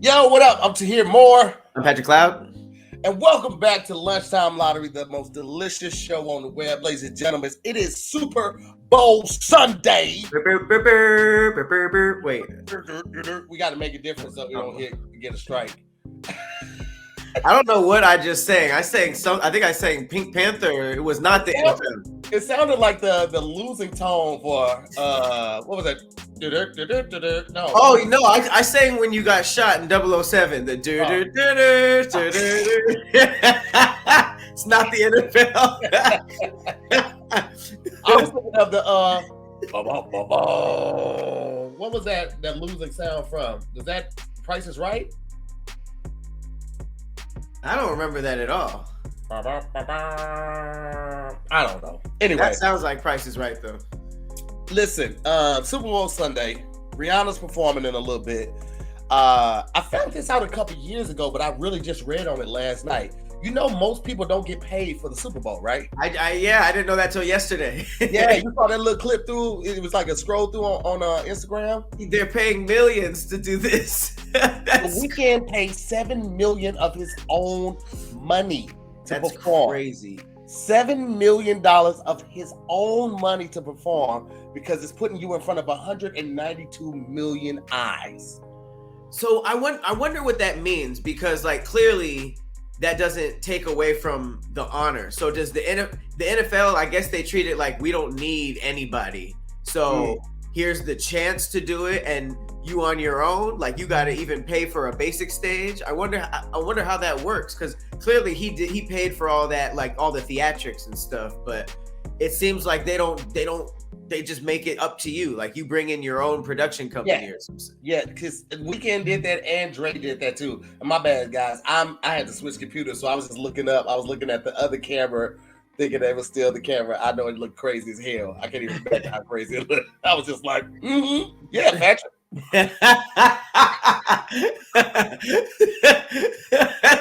Yo, what up? I'm Tahir Moore. I'm Patrick Cloud. And welcome back to Lunchtime Lottery, the most delicious show on the web. Ladies and gentlemen, it is Super Bowl Sunday. Wait. We got to make a difference so we don't get a strike. I don't know what I just sang. I think I sang Pink Panther. It was not the NFL. It sounded like the losing tone for what was that? No. Oh no, I sang when you got shot in 007. The It's not the NFL. I was thinking of the what was that losing sound from? Was that Price is Right? I don't remember that at all. I don't know. Anyway, that sounds like Price is Right though. Listen, Super Bowl Sunday, Rihanna's performing in a little bit. I found this out a couple years ago, but I really just read on it last night. You know, most people don't get paid for the Super Bowl, right? I didn't know that till yesterday. Yeah, you saw that little clip through. It was like a scroll through on Instagram. They're paying millions to do this. The Weeknd paid $7 million of his own money to perform. Crazy. $7 million of his own money to perform because it's putting you in front of 192 million eyes. So I wonder what that means, because like clearly that doesn't take away from the honor. So does the NFL, I guess they treat it like we don't need anybody. So here's the chance to do it, and you on your own, like you got to even pay for a basic stage. I wonder how that works, because clearly he paid for all that, like all the theatrics and stuff, but it seems like they just make it up to you. Like you bring in your own production company or something. Yeah, because Weeknd did that and Drake did that too. And my bad, guys. I had to switch computers, so I was just looking up. I was looking at the other camera, thinking it was still the camera. I know it looked crazy as hell. I can't even imagine how crazy it looked. I was just like, yeah, Patrick. That's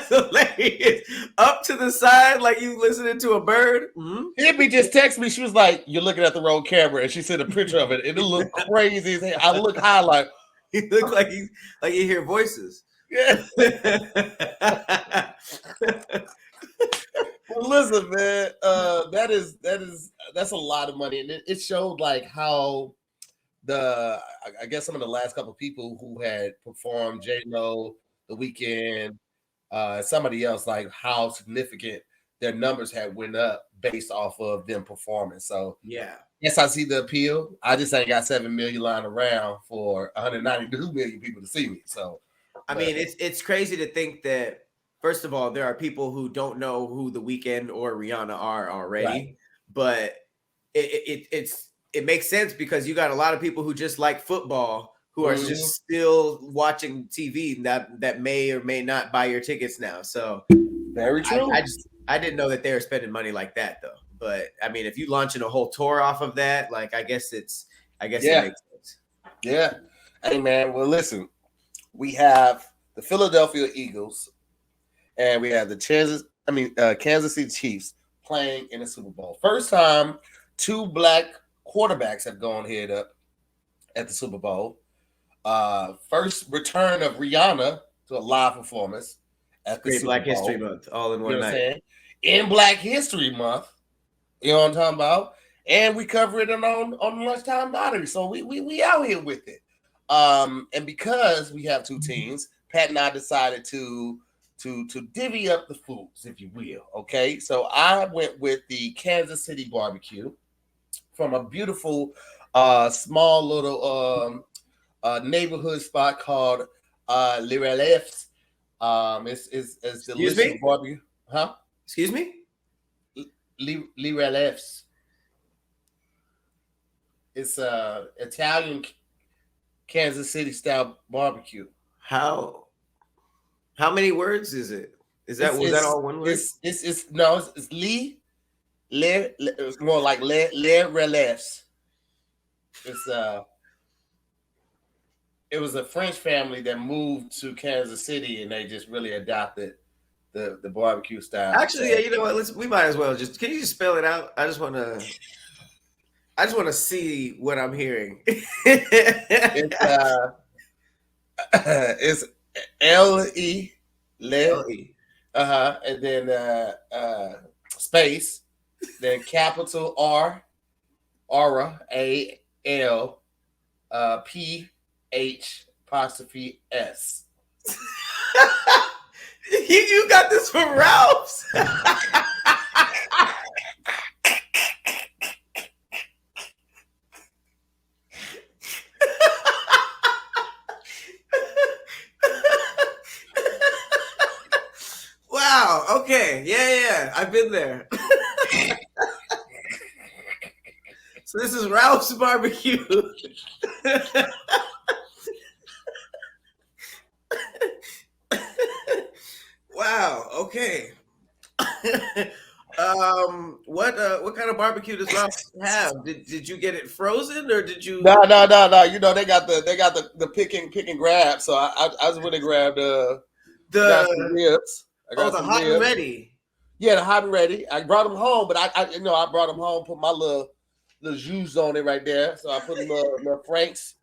hilarious. Up to the side, like you listening to a bird. Hippie just texted me. She was like, "You're looking at the wrong camera," and she sent a picture of it, and it looked crazy as hell. I look high, like he looked like you hear voices. Yeah. Well, listen, man. That's a lot of money, and it showed like how I guess some of the last couple of people who had performed, J-Lo, The Weeknd, somebody else, like how significant their numbers had went up based off of them performing. So yeah, yes, I see the appeal. I just ain't got 7 million lying around for 192 million people to see me. So I mean, it's crazy to think that, first of all, there are people who don't know who The Weeknd or Rihanna are already, right. But it makes sense because you got a lot of people who just like football who are just still watching TV that may or may not buy your tickets now. So very true. I didn't know that they were spending money like that though. But I mean, if you launching a whole tour off of that, like I guess it makes sense. Yeah. Hey man, well listen, we have the Philadelphia Eagles and we have the Kansas City Chiefs playing in the Super Bowl. First time 2 black quarterbacks have gone head up at the Super Bowl. First return of Rihanna to a live performance at the Super Black Bowl. History Month, all in one night. In Black History Month, you know what I'm talking about? And we cover it on Lunchtime Lottery, so we out here with it. And because we have 2 teams, Pat and I decided to divvy up the foods, if you will. Okay, so I went with the Kansas City barbecue from a beautiful, small little neighborhood spot called Les Relèves. It's delicious barbecue. Huh? Excuse me? Les Relèves. It's Italian Kansas City style barbecue. How many words is it? Was that all one word? It's it's more like les relèves. It was a French family that moved to Kansas City and they just really adopted the barbecue style. Actually, yeah, you know what? We might as well can you just spell it out? I just want to see what I'm hearing. It's L-E, Le, L-E. and then space, then capital R, Aura, A-L, P-H apostrophe S. You got this from Ralph's. Wow. Okay. Yeah. I've been there. So this is Ralph's barbecue. Wow. Okay. What kind of barbecue does Ralph's have? Did you get it frozen or did you? No. You know they got the pick and grab. So I just went and grabbed got some ribs. I got the some hot ribs. and ready. Yeah, the hot and ready. I brought them home, but I brought them home, put my little juice on it right there. So I put a little Frank's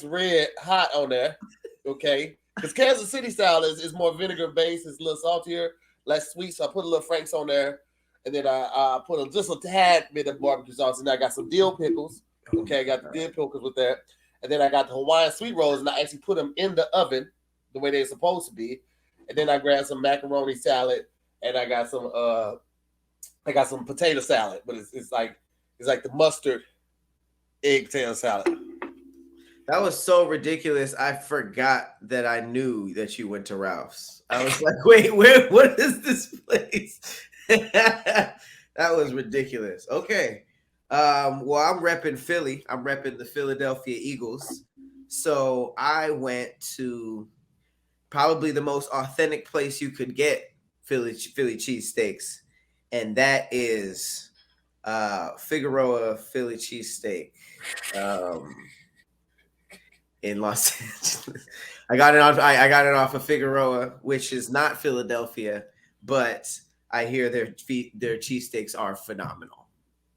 red hot on there. Okay. Because Kansas City style is more vinegar based, it's a little saltier, less sweet. So I put a little Frank's on there, and then I put just a tad bit of barbecue sauce, and I got some dill pickles. Okay, I got the dill pickles with that, and then I got the Hawaiian sweet rolls, and I actually put them in the oven the way they're supposed to be, and then I grabbed some macaroni salad, and I got some potato salad, but it's like the mustard egg potato salad. That was so ridiculous. I forgot that I knew that you went to Ralph's. I was like, wait, what is this place? That was ridiculous. Okay. Well, I'm repping Philly. I'm repping the Philadelphia Eagles. So I went to probably the most authentic place you could get Philly cheesesteaks, and that is Figueroa Philly cheesesteak. In Los Angeles. I got it off of Figueroa, which is not Philadelphia, but I hear their cheesesteaks are phenomenal.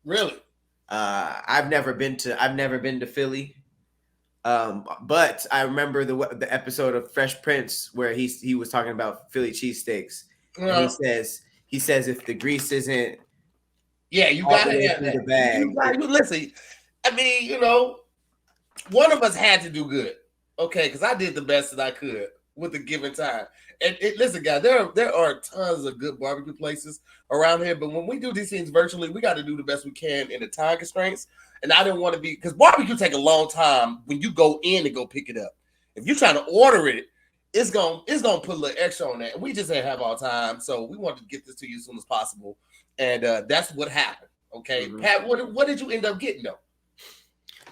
Really? I've never been to Philly. But I remember the episode of Fresh Prince where he was talking about Philly cheesesteaks. And he says if the grease isn't you gotta have that. The bag. Listen, I mean, one of us had to do good, okay? Because I did the best that I could with the given time. And listen, guys, there are tons of good barbecue places around here, but when we do these things virtually, we got to do the best we can in the time constraints. And I didn't want to be, because barbecue take a long time when you go in and go pick it up. If you're trying to order it, it's gonna put a little extra on that. And we just didn't have all time, so we wanted to get this to you as soon as possible. And that's what happened. Okay, mm-hmm. Pat, what did you end up getting though?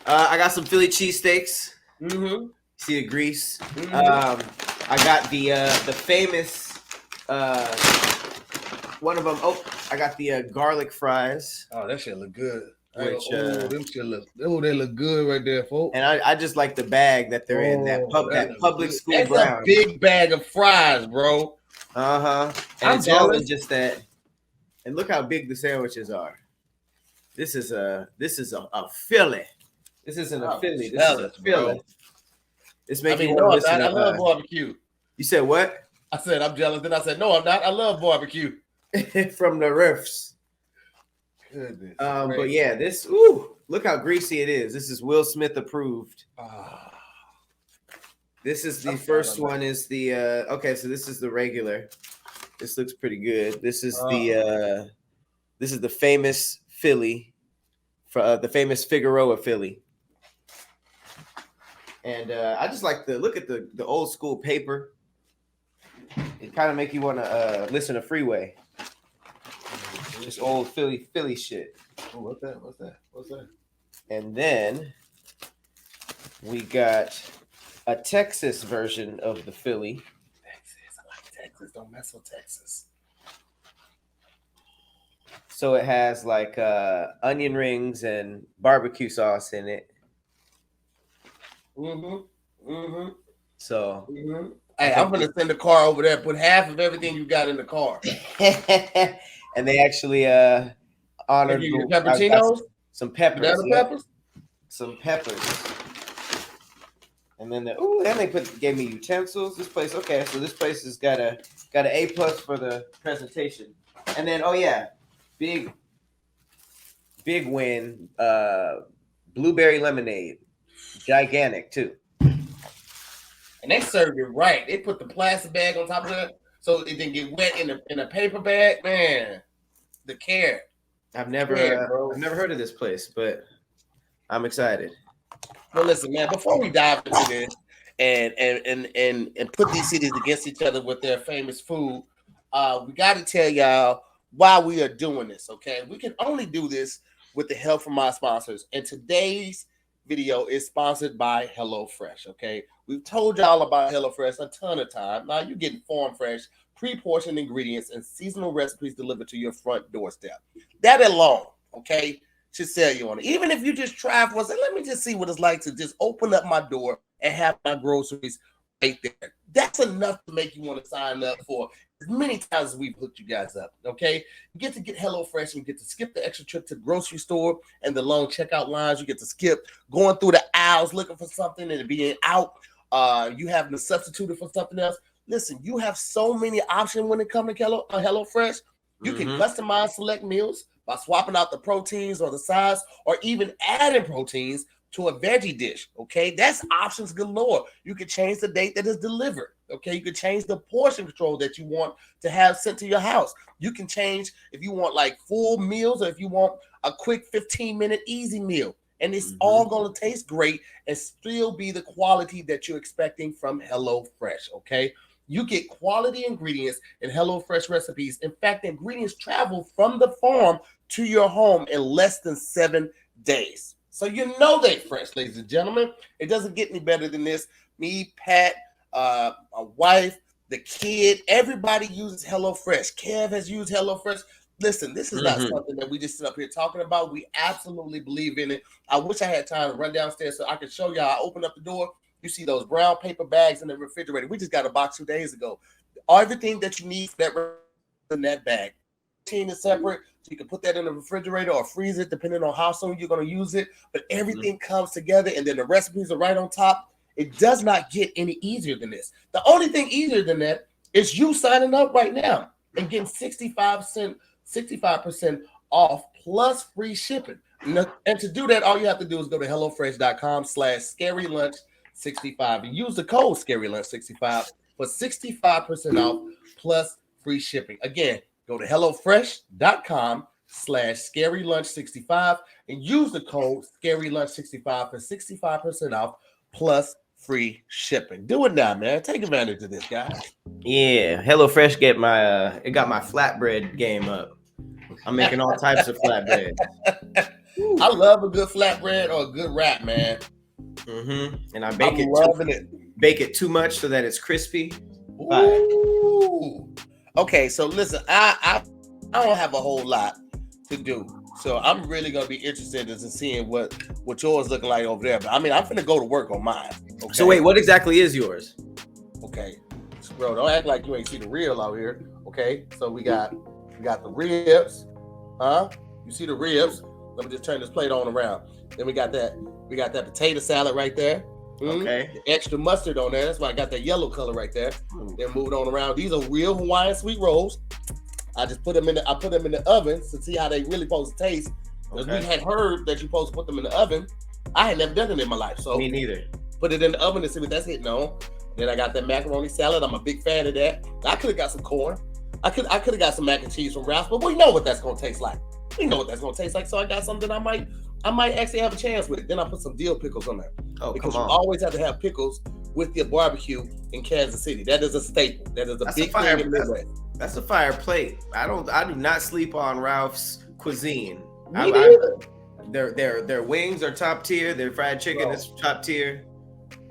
I got some Philly cheesesteaks. Mm-hmm. See the grease. Mm-hmm. I got the famous one of them. Oh, I got the garlic fries. Oh, that shit look good. Them shit look. Oh, they look good right there, folks. And I just like the bag that they're in. That public school that's brown. A big bag of fries, bro. And I'm jealous. Just that. And look how big the sandwiches are. This is a Philly. This isn't a Philly. This is a Philly. This makes me want to listen. I love barbecue. You said what? I said I'm jealous. Then I said no, I'm not. I love barbecue. From the riffs. Goodness. But yeah, this. Look how greasy it is. This is Will Smith approved. This is the first one. Is the okay? So this is the regular. This looks pretty good. This is the famous Philly, the famous Figueroa Philly. And I just like the look at the old school paper. It kind of make you want to listen to Freeway. Just old Philly shit. Oh, what's that? And then we got a Texas version of the Philly. Texas, I like Texas. Don't mess with Texas. So it has like onion rings and barbecue sauce in it. So, hey, I'm gonna send the car over there. Put half of everything you got in the car. And they actually honored pepperoncinos, some peppers. Peppers. Some peppers. And then they gave me utensils. This place, okay, so this place has got an A+ for the presentation. And then big win. Blueberry lemonade, gigantic too. And they served it right. They put the plastic bag on top of it so it didn't get wet in a paper bag. Man, the care. I've never heard of this place, but I'm excited. Well, listen, man. Before we dive into this and put these cities against each other with their famous food, we got to tell y'all why we are doing this. Okay, we can only do this with the help from our sponsors. And today's video is sponsored by HelloFresh. Okay, we've told y'all about HelloFresh a ton of time. Now you're getting farm fresh, pre-portioned ingredients and seasonal recipes delivered to your front doorstep. That alone, okay, should sell you on it. Even if you just try for us, let me just see what it's like to just open up my door and have my groceries right there. That's enough to make you want to sign up for as many times as we've hooked you guys up, okay? You get to get HelloFresh and you get to skip the extra trip to the grocery store and the long checkout lines. You get to skip going through the aisles looking for something and it being out. You having to substitute it for something else. Listen, you have so many options when it comes to HelloFresh. You can customize select meals by swapping out the proteins or the size or even adding proteins to a veggie dish, okay? That's options galore. You can change the date that is delivered, okay? You can change the portion control that you want to have sent to your house. You can change if you want like full meals or if you want a quick 15-minute easy meal. And it's all going to taste great and still be the quality that you're expecting from HelloFresh, okay? You get quality ingredients in HelloFresh recipes. In fact, the ingredients travel from the farm to your home in less than 7 days. So you know they fresh, ladies and gentlemen. It doesn't get any better than this. Me, Pat, my wife, the kid, everybody uses HelloFresh. Kev has used HelloFresh. Listen, this is not something that we just sit up here talking about. We absolutely believe in it. I wish I had time to run downstairs so I could show y'all. I open up the door. You see those brown paper bags in the refrigerator. We just got a box 2 days ago. Everything that you need in that bag. Protein is separate, so you can put that in the refrigerator or freeze it, depending on how soon you're going to use it. But everything comes together, and then the recipes are right on top. It does not get any easier than this. The only thing easier than that is you signing up right now and getting 65% off plus free shipping. And to do that, all you have to do is go to HelloFresh.com/ScaryLunch65 and use the code ScaryLunch65 for 65% off plus free shipping. Again, go to HelloFresh.com/ScaryLunch65 and use the code ScaryLunch65 for 65% off plus free shipping. Do it now, man. Take advantage of this, guys. Yeah, HelloFresh got my flatbread game up. I'm making all types of flatbread. I love a good flatbread or a good wrap, man. And I bake it too much so that it's crispy. Ooh. Okay, so listen, I don't have a whole lot to do, so I'm really gonna be interested in seeing what yours looking like over there. But I mean, I'm finna go to work on mine. Okay? So wait, what exactly is yours? Okay, bro, don't act like you ain't see the real out here. Okay, so we got the ribs, You see the ribs? Let me just turn this plate on around. Then we got that potato salad right there. Okay. The extra mustard on there. That's why I got that yellow color right there. Then moving on around. These are real Hawaiian sweet rolls. I just put them in the oven to see how they really supposed to taste. Because we had heard that you're supposed to put them in the oven. I had never done it in my life. So me neither. Put it in the oven to see what that's hitting on. Then I got that macaroni salad. I'm a big fan of that. I could have got some corn. I could have got some mac and cheese from Ralph's, but we know what that's gonna taste like. So I got something I might actually have a chance with. Then I put some dill pickles on there. Oh, because come on. You always have to have pickles with your barbecue in Kansas City. That is a staple. That is a big thing in the Midwest. That's a fire plate. I do not sleep on Ralph's cuisine. Their wings are top tier. Their fried chicken is top tier.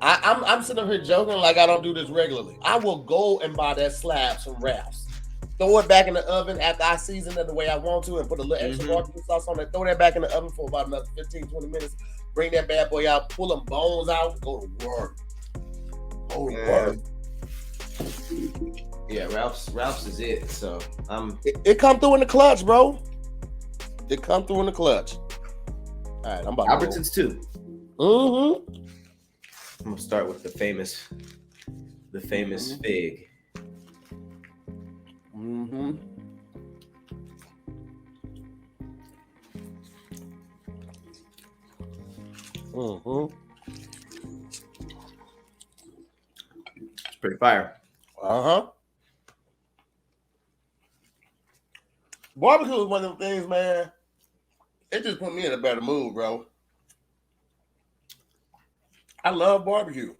I'm sitting here joking like I don't do this regularly. I will go and buy that slabs from Ralph's. Throw it back in the oven after I season it the way I want to and put a little extra barbecue sauce on it. Throw that back in the oven for about another 15, 20 minutes. Bring that bad boy out. Pull them bones out. Go to work. Yeah, Ralph's is it. So it come through in the clutch, bro. It come through in the clutch. All right, I'm about Albertsons too. gonna start with the famous fig. Mm-hmm. Mm-hmm. It's pretty fire. Uh-huh. Barbecue is one of them things, man. It just put me in a better mood, bro. I love barbecue.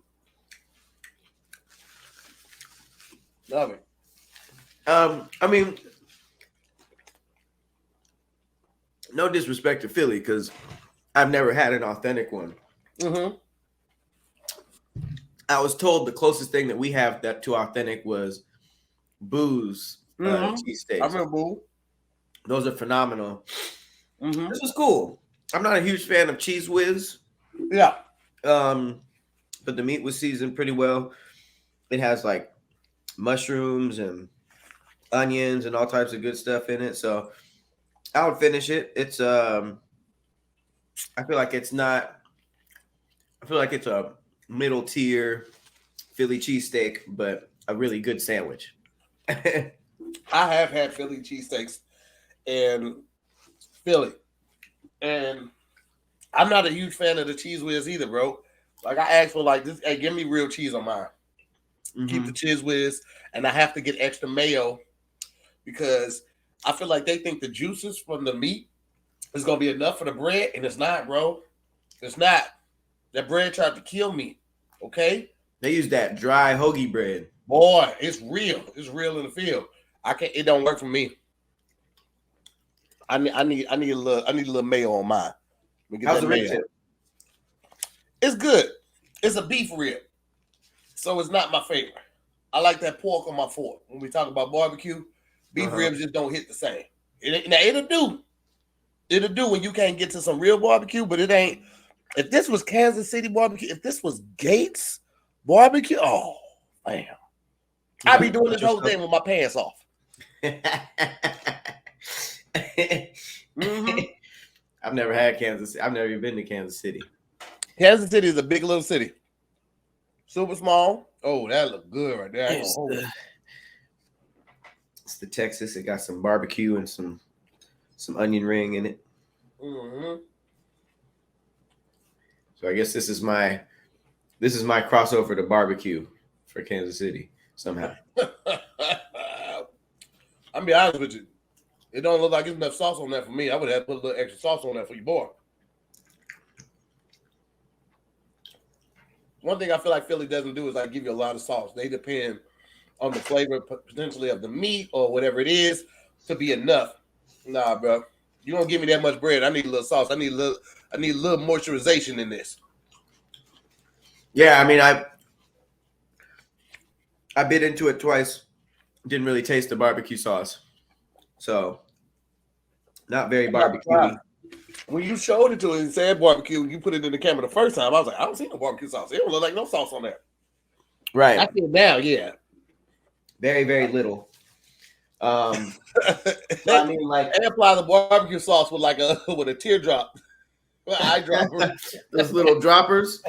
Love it. I mean, no disrespect to Philly, because I've never had an authentic one. Mm-hmm. I was told the closest thing that we have that to authentic was Boo's cheesesteaks. I remember Boo. Those are phenomenal. Mm-hmm. This was cool. I'm not a huge fan of Cheese Whiz. Yeah. But the meat was seasoned pretty well. It has like mushrooms and onions and all types of good stuff in it. So I would finish it. It's I feel like it's a middle tier Philly cheesesteak, but a really good sandwich. I have had Philly cheesesteaks in Philly. And I'm not a huge fan of the cheese whiz either, bro. Like I asked for like this, hey, give me real cheese on mine. Mm-hmm. Keep the cheese whiz, and I have to get extra mayo because I feel like they think the juices from the meat is gonna be enough for the bread, and it's not, bro. It's not. That bread tried to kill me. Okay, They use that dry hoagie bread. boy, it's real. It's real in the field. I can't. It don't work for me. I need a little mayo on mine. Let me get How's that the rib mayo. tip? It's good. It's a beef rib, so it's not my favorite. I like that pork on my fork. When we talk about barbecue, beef ribs just don't hit the same. It'll do. It'll do when you can't get to some real barbecue, but it ain't. If this was Kansas City barbecue, if this was Gates barbecue, oh, man. I'd be doing this whole thing with my pants off. Mm-hmm. I've never had Kansas. I've never even been to Kansas City. Kansas City is a big little city. Super small. Oh, that look good right there. It's the Texas. It got some barbecue and some onion ring in it. Mm-hmm. So I guess this is my crossover to barbecue for Kansas City somehow. I'll be honest with you. It don't look like there's enough sauce on that for me. I would have put a little extra sauce on that for your boy. One thing I feel like Philly doesn't do is like give you a lot of sauce. They depend on the flavor potentially of the meat or whatever it is to be enough. Nah, bro. You don't give me that much bread. I need a little sauce. I need a little moisturization in this. Yeah, I mean, I bit into it twice. Didn't really taste the barbecue sauce, so not very barbecue. When you showed it to us and said barbecue, you put it in the camera the first time. I was like, I don't see no barbecue sauce. It don't look like no sauce on there. Right. I see it now, yeah. Very, very little. I mean, like, they apply the barbecue sauce with like with a teardrop, eyedropper. Those little droppers.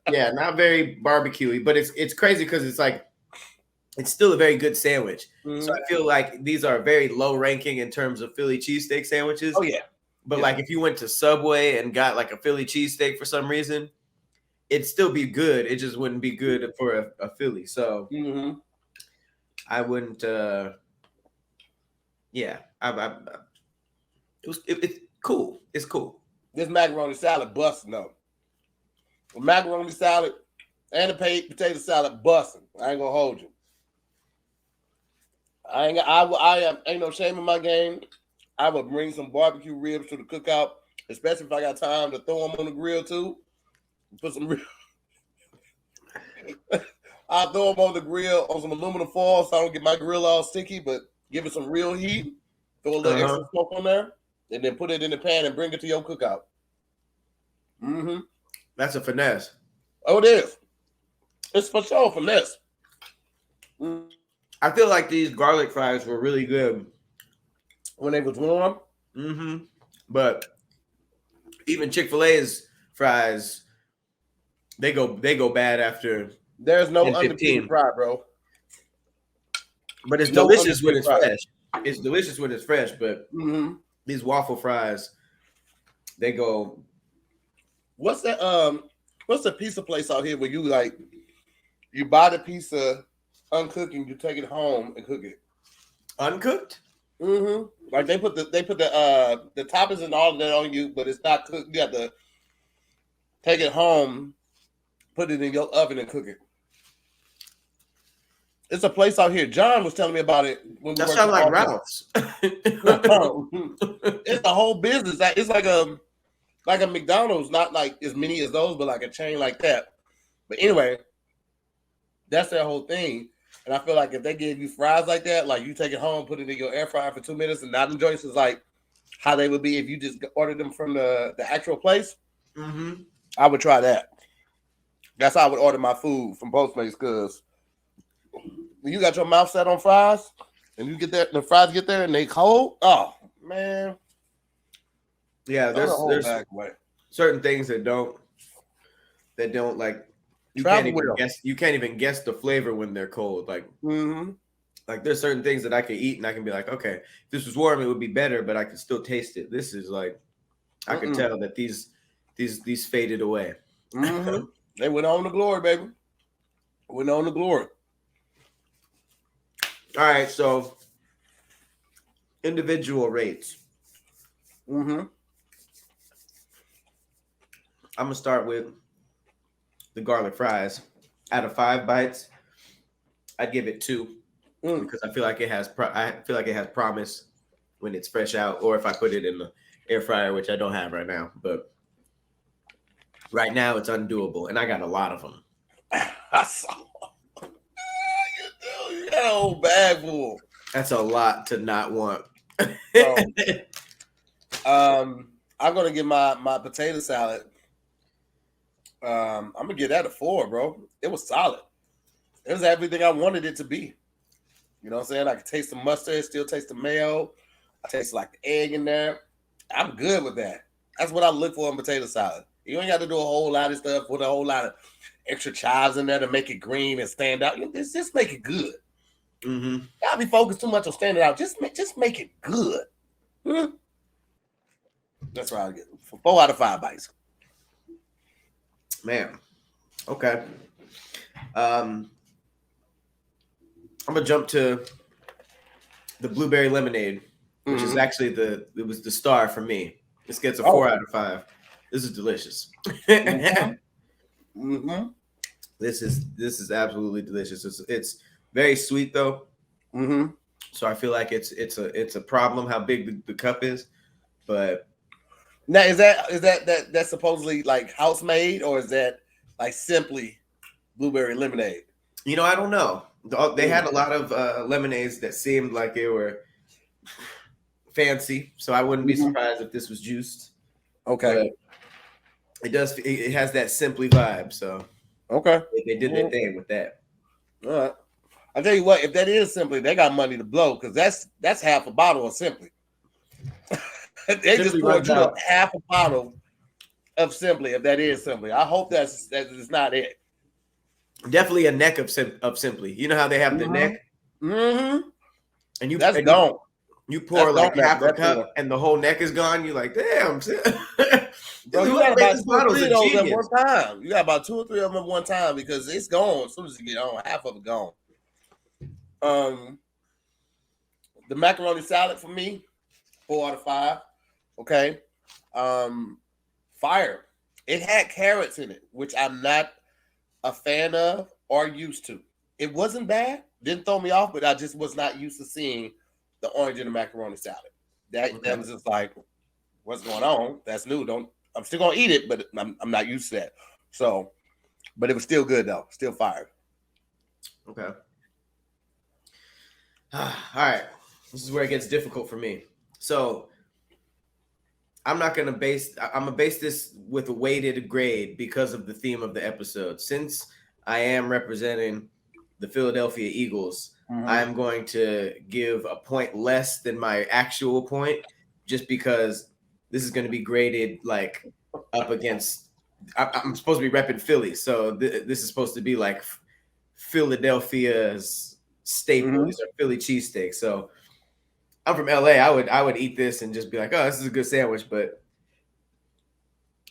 Yeah, not very barbecuey, but it's crazy because it's like it's still a very good sandwich. Mm-hmm. So I feel like these are very low ranking in terms of Philly cheesesteak sandwiches. Oh yeah. But like if you went to Subway and got like a Philly cheesesteak for some reason, it'd still be good. It just wouldn't be good for a Philly. So I wouldn't. Yeah, it's cool. It's cool. This macaroni salad busting though. The macaroni salad and the potato salad busting. I ain't gonna hold you. Ain't no shame in my game. I would bring some barbecue ribs to the cookout, especially if I got time to throw them on the grill too. Put some real. I'll throw them on the grill on some aluminum foil so I don't get my grill all sticky, but give it some real heat. Throw a little extra smoke on there, and then put it in the pan and bring it to your cookout. Mm-hmm. That's a finesse. Oh, it is. It's for sure finesse. I feel like these garlic fries were really good when they was warm. Mm-hmm. But even Chick-fil-A's fries They go bad after There's no 10, undefeated 15. fry, bro. But it's No delicious when undefeated it's fry. fresh. It's delicious when it's fresh, but these waffle fries, they go. What's that? What's the pizza place out here where you like you buy the pizza uncooked and you take it home and cook it? Uncooked? Like they put the toppings and all of that on you, but it's not cooked. You have to take it home, put it in your oven and cook it. It's a place out here. John was telling me about it when we That worked sounds like at Ralph's. It's the whole business. It's like a McDonald's, not like as many as those, but like a chain like that. But anyway, that's their whole thing. And I feel like if they gave you fries like that, like you take it home, put it in your air fryer for 2 minutes, and now them joints is like how they would be if you just ordered them from the actual place. I would try that. That's how I would order my food from Postmates, because when you got your mouth set on fries and you get there, the fries get there and they cold. Oh man. Yeah, there's certain things that don't like you can't even guess the flavor when they're cold. Like like there's certain things that I can eat and I can be like, okay, if this was warm, it would be better, but I can still taste it. This is like I can tell that these faded away. They went on to glory, baby. Went on to glory. All right, so individual rates. I'm gonna start with the garlic fries. Out of 5 bites, I'd give it 2 because I feel like it has promise when it's fresh out, or if I put it in the air fryer, which I don't have right now. But right now, it's undoable, and I got a lot of them. I saw. You got a whole bag full. That's a lot to not want. I'm gonna get my potato salad. I'm gonna give that a 4, bro. It was solid. It was everything I wanted it to be. You know what I'm saying? I could taste the mustard, still taste the mayo. I taste like the egg in there. I'm good with that. That's what I look for in potato salad. You ain't got to do a whole lot of stuff with a whole lot of extra chives in there to make it green and stand out. Just make it good. Y'all be focused too much on standing out. Just make it good. That's what I get. 4 out of 5 bites. Man. Okay. I'm gonna jump to the blueberry lemonade, which is actually it was the star for me. This gets a 4 out of 5. This is delicious. This is absolutely delicious. It's very sweet though. So I feel like it's a problem how big the cup is, but now is that supposedly like house made, or is that like simply blueberry lemonade? You know, I don't know. They had a lot of lemonades that seemed like they were fancy, so I wouldn't be surprised if this was juiced. Okay, but it has that simply vibe. So okay, they did their thing with that. All right. I'll tell you what, if that is simply, they got money to blow, because that's half a bottle of simply. They just poured you up half a bottle of simply, if that is simply. I hope that is not it. Definitely a neck of simply. You know how they have the neck? And that's gone. You pour like half a cup and the whole neck is gone. You're like, damn. Bro, you got about 2 or 3 of those at one time. You got about 2 or 3 of them at one time, because it's gone as soon as you get on. Half of it gone. The macaroni salad for me, 4 out of 5. Okay. Fire. It had carrots in it, which I'm not a fan of or used to. It wasn't bad. Didn't throw me off, but I just was not used to seeing the orange in the macaroni salad. That was just like, what's going on? That's new. I'm still gonna eat it, but I'm not used to that. So, but it was still good though. Still fire. Okay. All right. This is where it gets difficult for me. So I'm gonna base this with a weighted grade because of the theme of the episode. Since I am representing the Philadelphia Eagles, I am going to give a point less than my actual point, just because this is going to be graded like up against I'm supposed to be repping Philly, so this is supposed to be like Philadelphia's staple. These are Philly cheesesteaks. So I'm from LA. I would eat this and just be like, oh, this is a good sandwich. But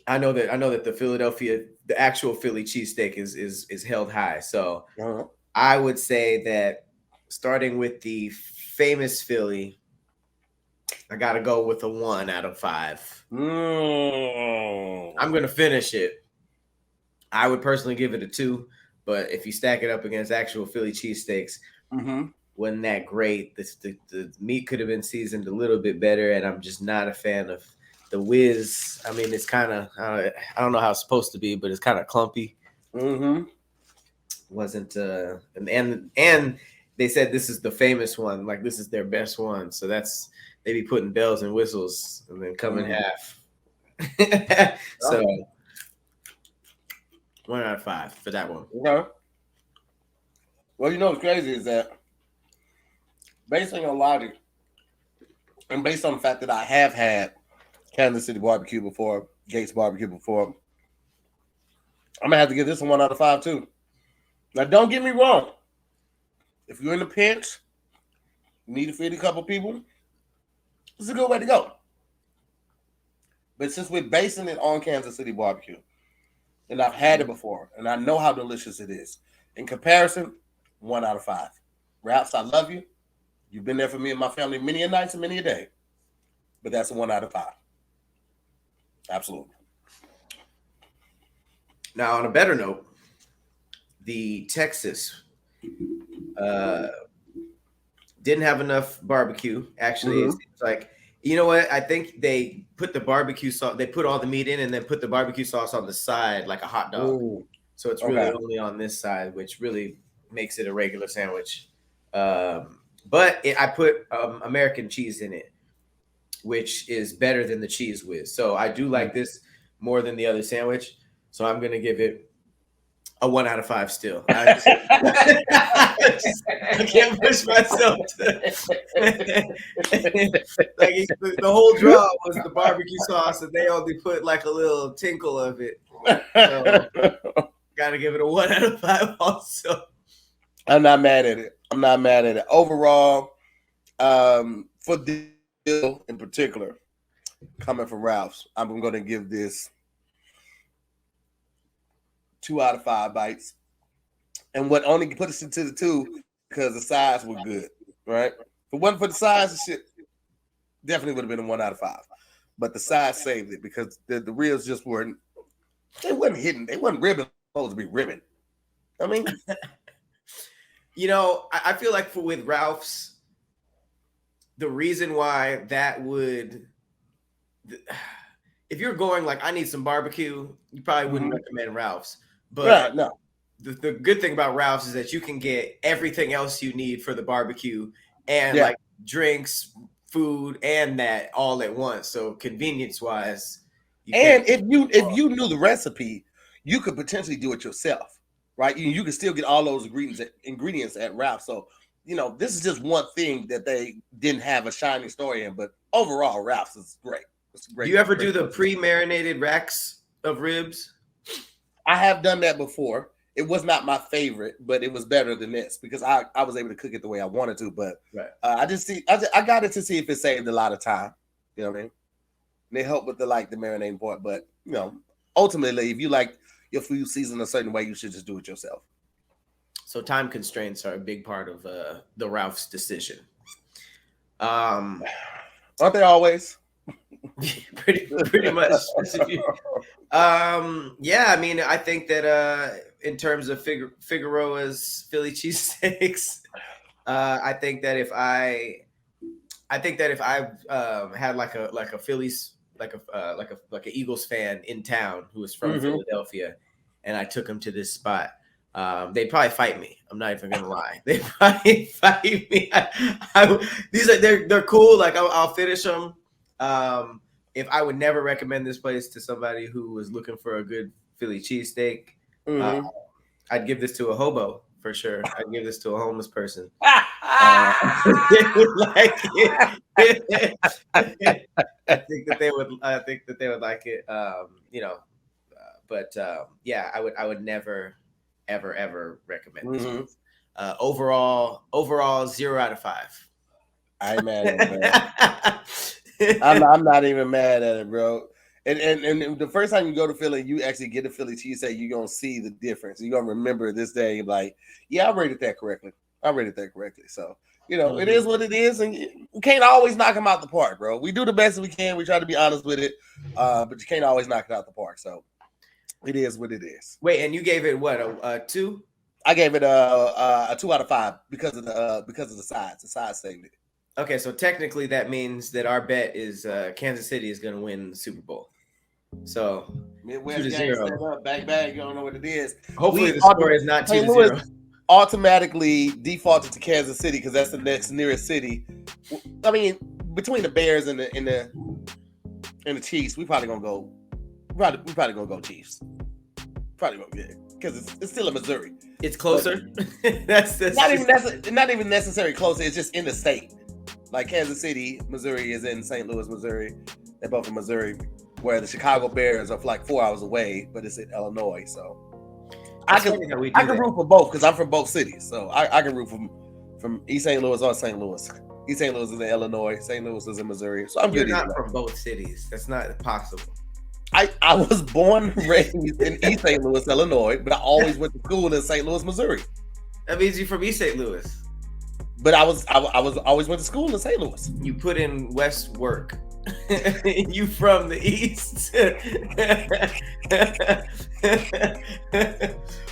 I know that the actual Philly cheesesteak is held high. So I would say that starting with the famous Philly, I got to go with a 1 out of 5. I'm going to finish it. I would personally give it a 2, but if you stack it up against actual Philly cheesesteaks, wasn't that great. The meat could have been seasoned a little bit better, and I'm just not a fan of the whiz. I mean, it's kind of, I don't know how it's supposed to be, but it's kind of clumpy. Wasn't, and they said this is the famous one, like this is their best one. So that's, they be putting bells and whistles and then come in half. So 1 out of 5 for that one. Okay. Well, you know what's crazy is that based on your logic and based on the fact that I have had Kansas City barbecue before, Gates barbecue before, I'm gonna have to give this a 1 out of 5 too. Now, don't get me wrong. If you're in a pinch, you need to feed a couple people, it's a good way to go. But since we're basing it on Kansas City barbecue, and I've had it before, and I know how delicious it is, in comparison, 1 out of 5. Ralph's, I love you. You've been there for me and my family many a nights and many a day. But that's a 1 out of 5. Absolutely. Now, on a better note, the Texas didn't have enough barbecue. Actually, it seems like, you know what? I think they put the barbecue sauce, they put all the meat in and then put the barbecue sauce on the side like a hot dog. Ooh. So it's really only on this side, which really makes it a regular sandwich. But I put American cheese in it, which is better than the cheese whiz. So I do like this more than the other sandwich. So I'm going to give it a 1 out of 5 still. I can't push myself like the whole draw was the barbecue sauce, and they only put like a little tinkle of it. So, gotta give it a 1 out of 5 also. I'm not mad at it. Overall, for this deal in particular, coming from Ralph's, I'm going to give this 2 out of 5 bites. And what only put us into the 2 because the sides were good, right? If it wasn't for the sides, the shit definitely would have been a 1 out of 5. But the sides saved it because the ribs just weren't, they wasn't hidden. They wasn't ribbing, supposed to be ribbing. I mean, you know, I feel like with Ralph's, the reason why that would, if you're going like, I need some barbecue, you probably wouldn't recommend Ralph's. But no. The good thing about Ralph's is that you can get everything else you need for the barbecue and like drinks, food, and that all at once. So convenience wise, and if you knew the recipe, you could potentially do it yourself, right? You could still get all those ingredients at Ralph's. So you know, this is just one thing that they didn't have a shining story in, but overall, Ralph's is great. It's great. Do you ever do the pre-marinated racks of ribs? I have done that before. It was not my favorite, but it was better than this because I was able to cook it the way I wanted to. But I got it to see if it saved a lot of time. You know what I mean? And they help with the marinating part, but you know, ultimately, if you like your food seasoned a certain way, you should just do it yourself. So time constraints are a big part of the Ralph's decision. Aren't they always? pretty much. Yeah, I mean, I think that in terms of Figueroa's Philly cheesesteaks, I think that if I had like a Phillies like a Eagles fan in town who was from Philadelphia, and I took him to this spot, they'd probably fight me. I'm not even gonna lie. They'd probably fight me. They're cool. Like I'll finish them. If I would never recommend this place to somebody who was looking for a good Philly cheesesteak, I'd give this to a hobo for sure. I'd give this to a homeless person. They would like it. I think that they would like it. You know, But yeah, I would never, ever recommend this. Mhm. Overall, 0 out of 5. I ain't mad at it, man. I'm not even mad at it, bro. And the first time you go to Philly, you actually get a Philly cheesesteak, you're gonna see the difference. You're gonna remember this day, like, yeah, I rated that correctly. So, you know, it is what it is, and we can't always knock them out the park, bro. We do the best we can. We try to be honest with it, but you can't always knock it out the park. So it is what it is. Wait, and you gave it what, a 2? I gave it a 2 out of 5 because of the sides. The sides saved it. Okay, so technically that means that our bet is Kansas City is going to win the Super Bowl. So Midwest 2-0. Bang bang. You don't know what it is. Hopefully the score is not 2-0. Automatically defaulted to Kansas City because that's the next nearest city. I mean, between the Bears and the Chiefs, we probably gonna go. We probably gonna go Chiefs. Probably gonna get it because it's still in Missouri. It's closer. that's not even necessarily closer. It's just in the state. Like Kansas City, Missouri is in St. Louis, Missouri. They're both in Missouri, where the Chicago Bears are like 4 hours away, but it's in Illinois. So I can root for both because I'm from both cities. So I can root from East St. Louis or St. Louis. East St. Louis is in Illinois. St. Louis is in Missouri. So You're not from both cities. That's not possible. I was born and raised in East St. Louis, Illinois, but I always went to school in St. Louis, Missouri. That means you're from East St. Louis. But I always went to school in St. Louis. You put in West work. You from the East.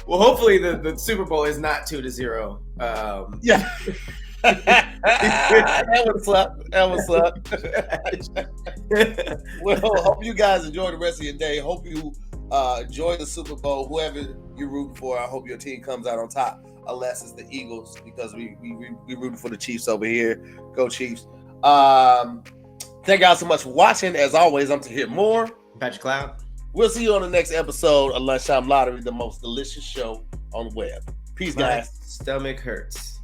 Well, hopefully the Super Bowl is not 2-0. Yeah. That would suck. Well, hope you guys enjoy the rest of your day. Hope you enjoy the Super Bowl. Whoever you're rooting for, I hope your team comes out on top. Unless it's the Eagles, because we rooting for the Chiefs over here. Go Chiefs. Thank y'all so much for watching. As always, I'm Tahir Moore. Patrick Cloud. We'll see you on the next episode of Lunchtime Lottery, the most delicious show on the web. Peace, guys. My stomach hurts.